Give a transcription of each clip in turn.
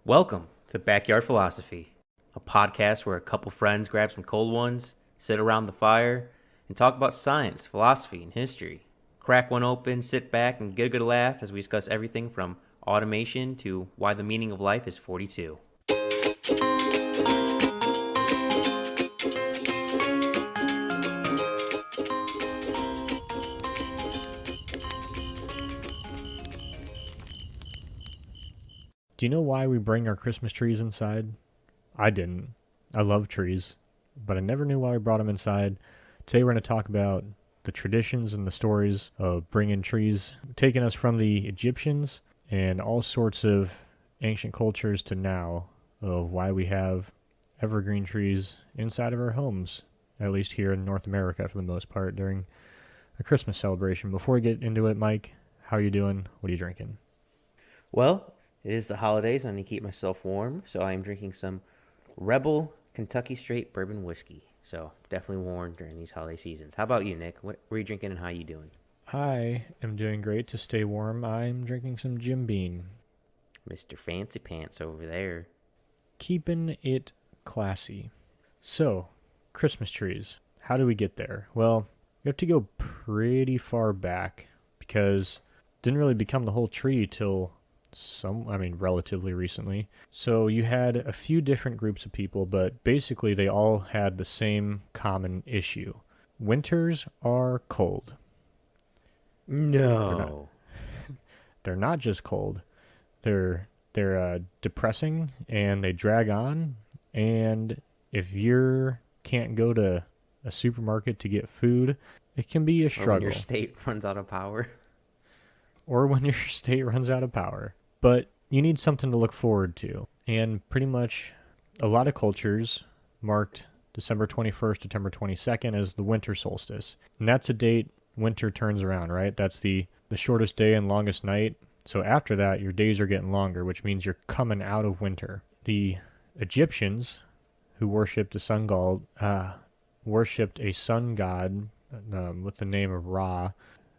Welcome to Backyard Philosophy, a podcast where a couple friends grab some cold ones, sit around the fire, and talk about science, philosophy, and history. Crack one open, sit back, and get a good laugh as we discuss everything from automation to why the meaning of life is 42. Do you know why we bring our Christmas trees inside? I didn't. I love trees, but I never knew why we brought them inside. Today we're going to talk about the traditions and the stories of bringing trees, taking us from the Egyptians and all sorts of ancient cultures to now, of why we have evergreen trees inside of our homes, at least here in North America for the most part, during a Christmas celebration. Before we get into it, Mike, how are you doing? What are you drinking? Well, it is the holidays. I need to keep myself warm, so I am drinking some Rebel Kentucky Straight Bourbon Whiskey. So definitely warm during these holiday seasons. How about you, Nick? What are you drinking and how are you doing? I am doing great to stay warm. I'm drinking some Jim Beam. Mr. Fancy Pants over there. Keeping it classy. So, Christmas trees. How do we get there? Well, you have to go pretty far back because it didn't really become the whole tree till relatively recently. So you had a few different groups of people, but basically they all had the same common issue. Winters are cold. They're not, No. they're not just cold. They're depressing and they drag on. And if you can't go to a supermarket to get food, it can be a Or struggle. when your state runs out of power. Or when your state runs out of power. But you need something to look forward to. And pretty much a lot of cultures marked December 21st, September 22nd as the winter solstice. And that's a date winter turns around, right? That's the shortest day and longest night. So after that, your days are getting longer, which means you're coming out of winter. The Egyptians, who worshipped worshipped a sun god with the name of Ra.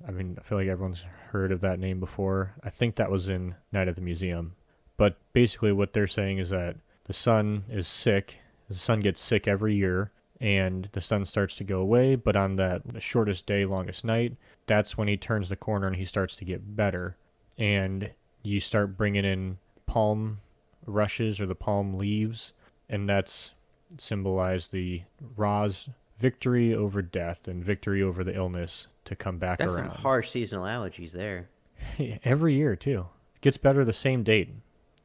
I feel like everyone's heard of that name before. I think that was in Night at the Museum. But basically what they're saying is that the sun is sick. The sun gets sick every year, and the sun starts to go away. But on the shortest day, longest night, that's when he turns the corner and he starts to get better. And you start bringing in palm rushes or the palm leaves, and that's symbolized the Ra's victory over death and victory over the illness to come back That's around. some harsh seasonal allergies there. Every year, too. It gets better the same date.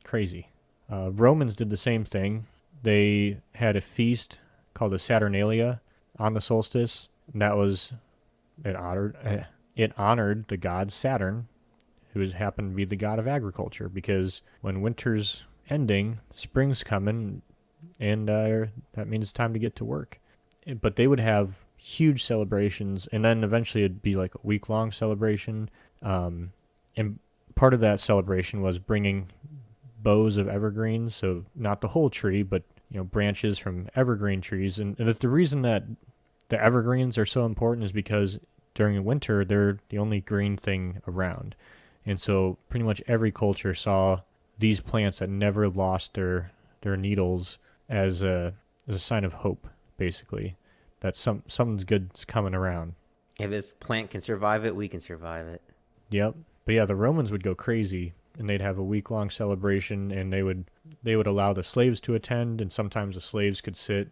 Crazy. Romans did the same thing. They had a feast called the Saturnalia on the solstice. And that was, it honored the god Saturn, who happened to be the god of agriculture, because when winter's ending, spring's coming, and that means it's time to get to work. But they would have huge celebrations, and then eventually it'd be like a week-long celebration. And part of that celebration was bringing boughs of evergreens, so not the whole tree, but branches from evergreen trees. And the reason that the evergreens are so important is because during winter they're the only green thing around, and so pretty much every culture saw these plants that never lost their needles as a sign of hope, basically, that something's good's coming around. If this plant can survive it, we can survive it. Yep. But yeah, the Romans would go crazy, and they'd have a week-long celebration, and they would allow the slaves to attend, and sometimes the slaves could sit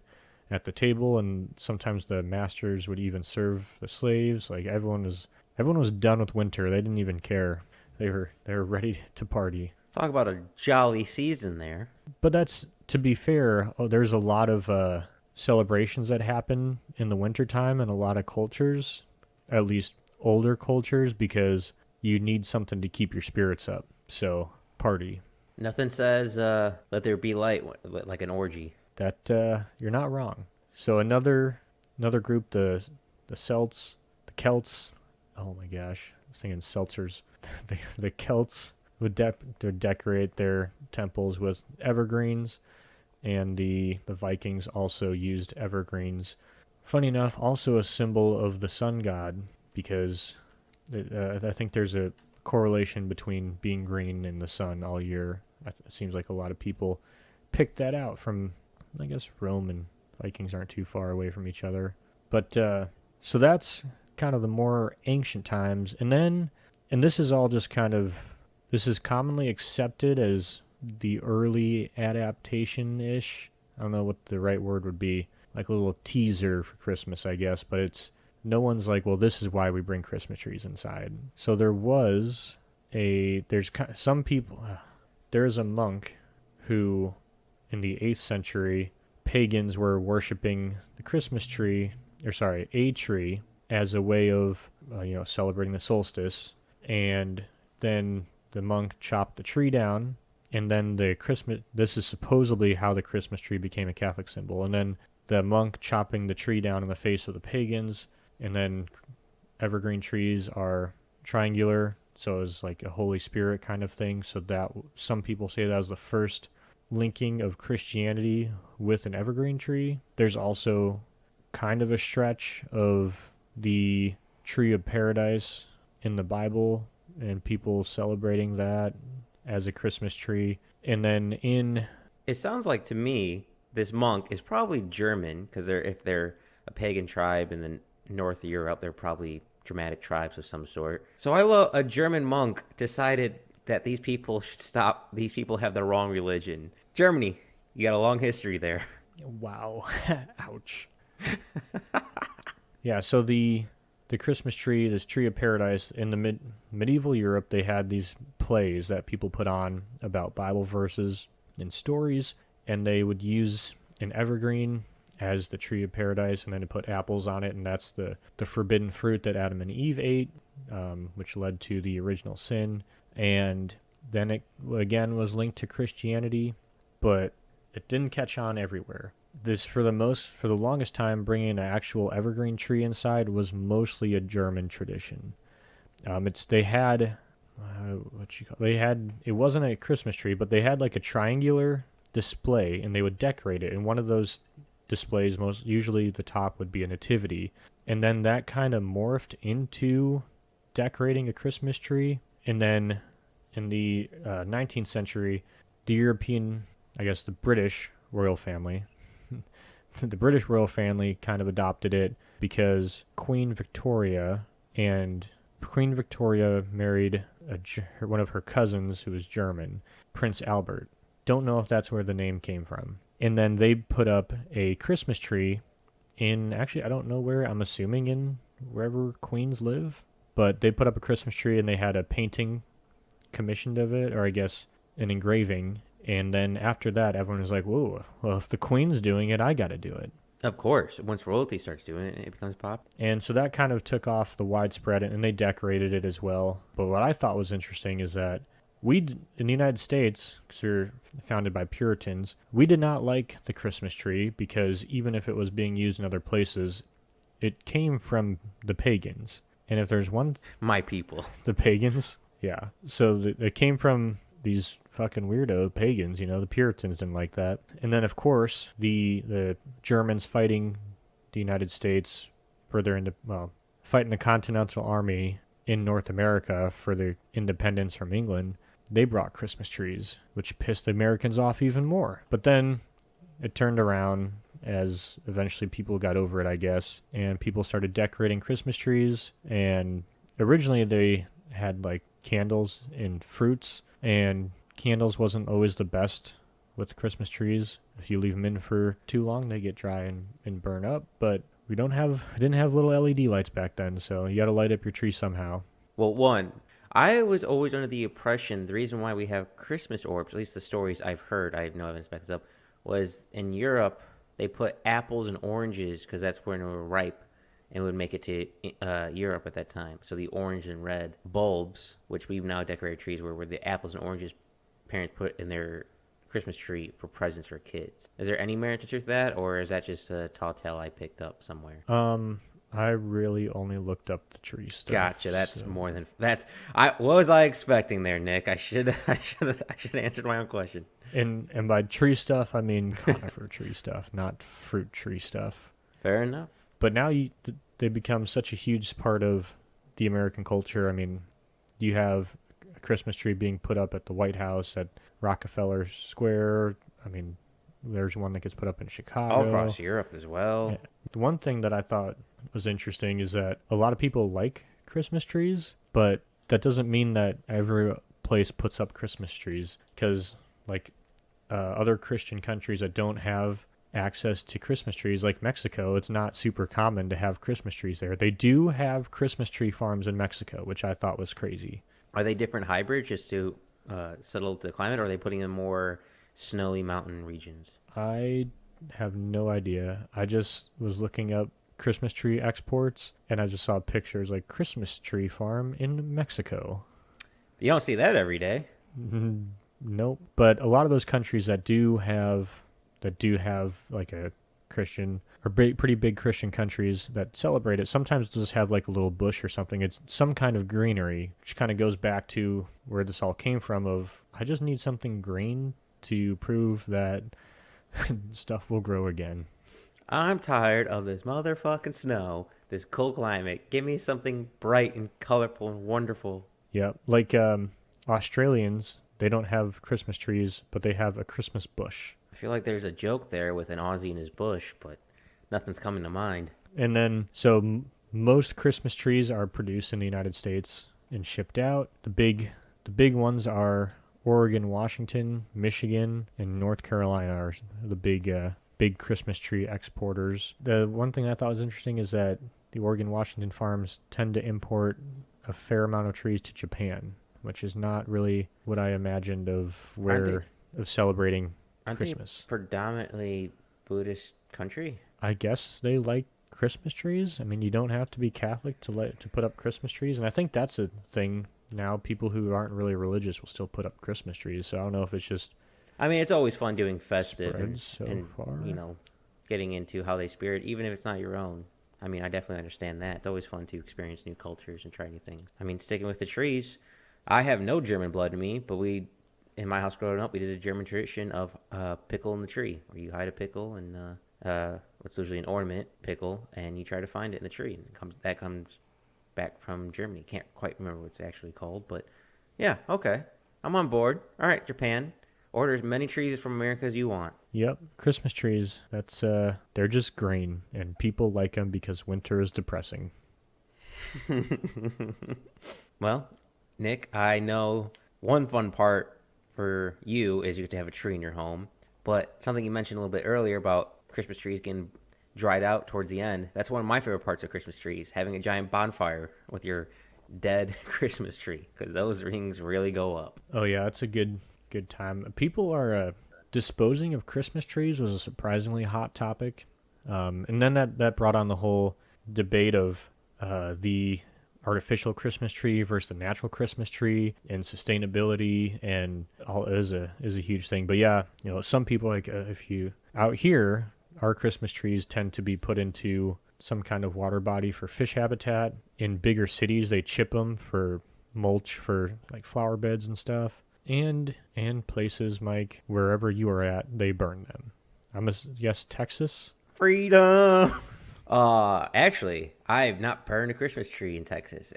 at the table, and sometimes the masters would even serve the slaves. Like everyone was done with winter. They didn't even care. They were ready to party. Talk about a jolly season there. But that's, to be fair, there's a lot of celebrations that happen in the wintertime in a lot of cultures, at least older cultures, because you need something to keep your spirits up. So, party. Nothing says let there be light like an orgy. That you're not wrong. So another group, the Celts, the Celts. Oh my gosh, I was thinking seltzers. the Celts would decorate their temples with evergreens, and the Vikings also used evergreens. Funny enough, also a symbol of the sun god, because I think there's a correlation between being green and the sun all year It seems like a lot of people picked that out from, I guess, Rome and Vikings aren't too far away from each other. But so that's kind of the more ancient times. And this is all just kind of, this is commonly accepted as the early adaptation-ish. I don't know what the right word would be. Like a little teaser for Christmas, I guess. But it's, no one's like, well, this is why we bring Christmas trees inside. So there's some people, there's a monk who, in the 8th century, pagans were worshiping the Christmas tree, a tree, as a way of, celebrating the solstice. And then the monk chopped the tree down, and then this is supposedly how the Christmas tree became a Catholic symbol. And then the monk chopping the tree down in the face of the pagans, and then evergreen trees are triangular, so it's like a Holy Spirit kind of thing. So that some people say that was the first linking of Christianity with an evergreen tree. There's also kind of a stretch of the tree of paradise in the Bible and people celebrating that as a Christmas tree. And then It sounds like to me this monk is probably German, because if they're a pagan tribe in the north of Europe, they're probably Germanic tribes of some sort. So a German monk decided that these people should stop. These people have the wrong religion. Germany, you got a long history there. Wow. Ouch. Yeah, so the Christmas tree, this tree of paradise, in the medieval Europe, they had these plays that people put on about Bible verses and stories, and they would use an evergreen as the tree of paradise, and then to put apples on it, and that's the forbidden fruit that Adam and Eve ate, which led to the original sin. And then it again was linked to Christianity, but it didn't catch on everywhere. This, for the longest time, bringing an actual evergreen tree inside was mostly a German tradition. It wasn't a Christmas tree, but they had like a triangular display, and they would decorate it. And one of those displays, most usually the top would be a nativity, and then that kind of morphed into decorating a Christmas tree. And then in the 19th century, the British royal family, the British royal family kind of adopted it because Queen Victoria married one of her cousins who was German, Prince Albert. Don't know if that's where the name came from. And then they put up a Christmas tree I don't know where, I'm assuming in wherever queens live, but they put up a Christmas tree and they had a painting commissioned of it, or I guess an engraving. And then after that, everyone was like, whoa, well, if the queen's doing it, I got to do it. Of course. Once royalty starts doing it, it becomes pop. And so that kind of took off the widespread, and they decorated it as well. But what I thought was interesting is that in the United States, because we were founded by Puritans, we did not like the Christmas tree because even if it was being used in other places, it came from the pagans. And if there's one... My people. The pagans? Yeah. So it came from these fucking weirdo pagans, the Puritans didn't like that. And then, of course, the Germans fighting the United States fighting the Continental Army in North America for the independence from England, they brought Christmas trees, which pissed the Americans off even more. But then it turned around as eventually people got over it, I guess, and people started decorating Christmas trees. And originally they had like candles and fruits, and candles wasn't always the best with Christmas trees. If you leave them in for too long, they get dry and burn up. But we didn't have little LED lights back then, so you got to light up your tree somehow. Well, I was always under the impression the reason why we have Christmas orbs, at least the stories I've heard, I have no evidence to back this up, was in Europe they put apples and oranges because that's when they were ripe and would make it to Europe at that time. So the orange and red bulbs, which we've now decorated trees, were the apples and oranges parents put in their Christmas tree for presents for kids. Is there any merit to truth to that, or is that just a tall tale I picked up somewhere? I really only looked up the tree stuff. Gotcha. That's more than that's. What was I expecting there, Nick? I should have answered my own question. And by tree stuff, I mean conifer tree stuff, not fruit tree stuff. Fair enough. But now they become such a huge part of the American culture. I mean, you have a Christmas tree being put up at the White House, at Rockefeller Square. I mean, there's one that gets put up in Chicago. All across Europe as well. Yeah. The one thing that I thought was interesting is that a lot of people like Christmas trees, but that doesn't mean that every place puts up Christmas trees, because like other Christian countries that don't have access to Christmas trees, like Mexico, it's not super common to have Christmas trees there. They do have Christmas tree farms in Mexico, which I thought was crazy. Are they different hybrids just to settle the climate, or are they putting in more snowy mountain regions? I have no idea. I just was looking up Christmas tree exports, and I just saw pictures like Christmas tree farm in Mexico. You don't see that every day. Nope. But a lot of those countries that do have like a Christian or pretty big Christian countries that celebrate it, sometimes just have like a little bush or something. It's some kind of greenery, which kind of goes back to where this all came from of, I just need something green to prove that stuff will grow again. I'm tired of this motherfucking snow, this cold climate. Give me something bright and colorful and wonderful. Yeah, like Australians, they don't have Christmas trees, but they have a Christmas bush. I feel like there's a joke there with an Aussie in his bush, but nothing's coming to mind. And then, so most Christmas trees are produced in the United States and shipped out. The big ones are Oregon, Washington, Michigan, and North Carolina are the big Christmas tree exporters. The one thing I thought was interesting is that the Oregon, Washington farms tend to import a fair amount of trees to Japan, which is not really what I imagined of celebrating Christmas. Aren't they predominantly Buddhist country? I guess they like Christmas trees. I mean, you don't have to be Catholic to put up Christmas trees, and I think that's a thing now. People who aren't really religious will still put up Christmas trees. So I don't know if it's just. I mean, it's always fun doing festive and far. Getting into how they spirit, even if it's not your own. I mean, I definitely understand that. It's always fun to experience new cultures and try new things. I mean, sticking with the trees, I have no German blood in me, but in my house growing up, we did a German tradition of pickle in the tree, where you hide a pickle and what's usually an ornament pickle, and you try to find it in the tree. And that comes back from Germany. Can't quite remember what it's actually called, but yeah, okay. I'm on board. All right, Japan. Order as many trees from America as you want. Yep, Christmas trees. That's they're just green, and people like them because winter is depressing. Well, Nick, I know one fun part for you is you get to have a tree in your home, but something you mentioned a little bit earlier about Christmas trees getting dried out towards the end. That's one of my favorite parts of Christmas trees, having a giant bonfire with your dead Christmas tree, because those rings really go up. Oh yeah, it's a good time. People are disposing of Christmas trees was a surprisingly hot topic, and then that brought on the whole debate of the artificial Christmas tree versus the natural Christmas tree and sustainability, and all is a huge thing. But yeah, some people like if you out here, our Christmas trees tend to be put into some kind of water body for fish habitat. In bigger cities, they chip them for mulch for like flower beds and stuff. And places, Mike, wherever you are at, they burn them. I'm a yes, Texas. Freedom. Actually, I've not burned a Christmas tree in Texas.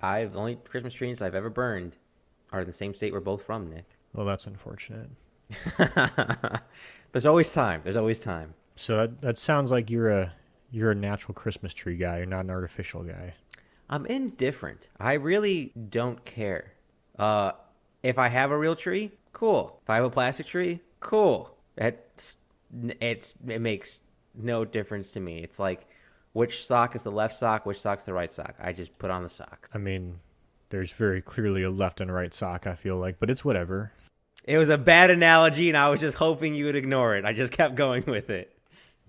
I've only Christmas trees I've ever burned are in the same state we're both from, Nick. Well, that's unfortunate. There's always time. So that sounds like you're a natural Christmas tree guy. You're not an artificial guy. I'm indifferent. I really don't care. If I have a real tree, cool. If I have a plastic tree, cool. It makes no difference to me. It's like, which sock is the left sock, which sock's the right sock. I just put on the sock. I mean, there's very clearly a left and right sock, I feel like, but it's whatever. It was a bad analogy, and I was just hoping you would ignore it. I just kept going with it.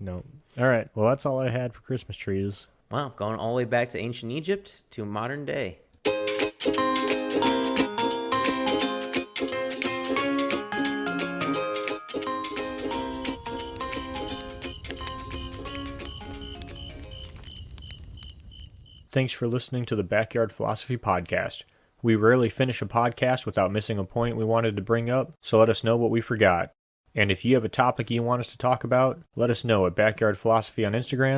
No. All right. Well, that's all I had for Christmas trees. Well, going all the way back to ancient Egypt to modern day. Thanks for listening to the Backyard Philosophy Podcast. We rarely finish a podcast without missing a point we wanted to bring up, so let us know what we forgot. And if you have a topic you want us to talk about, let us know at Backyard Philosophy on Instagram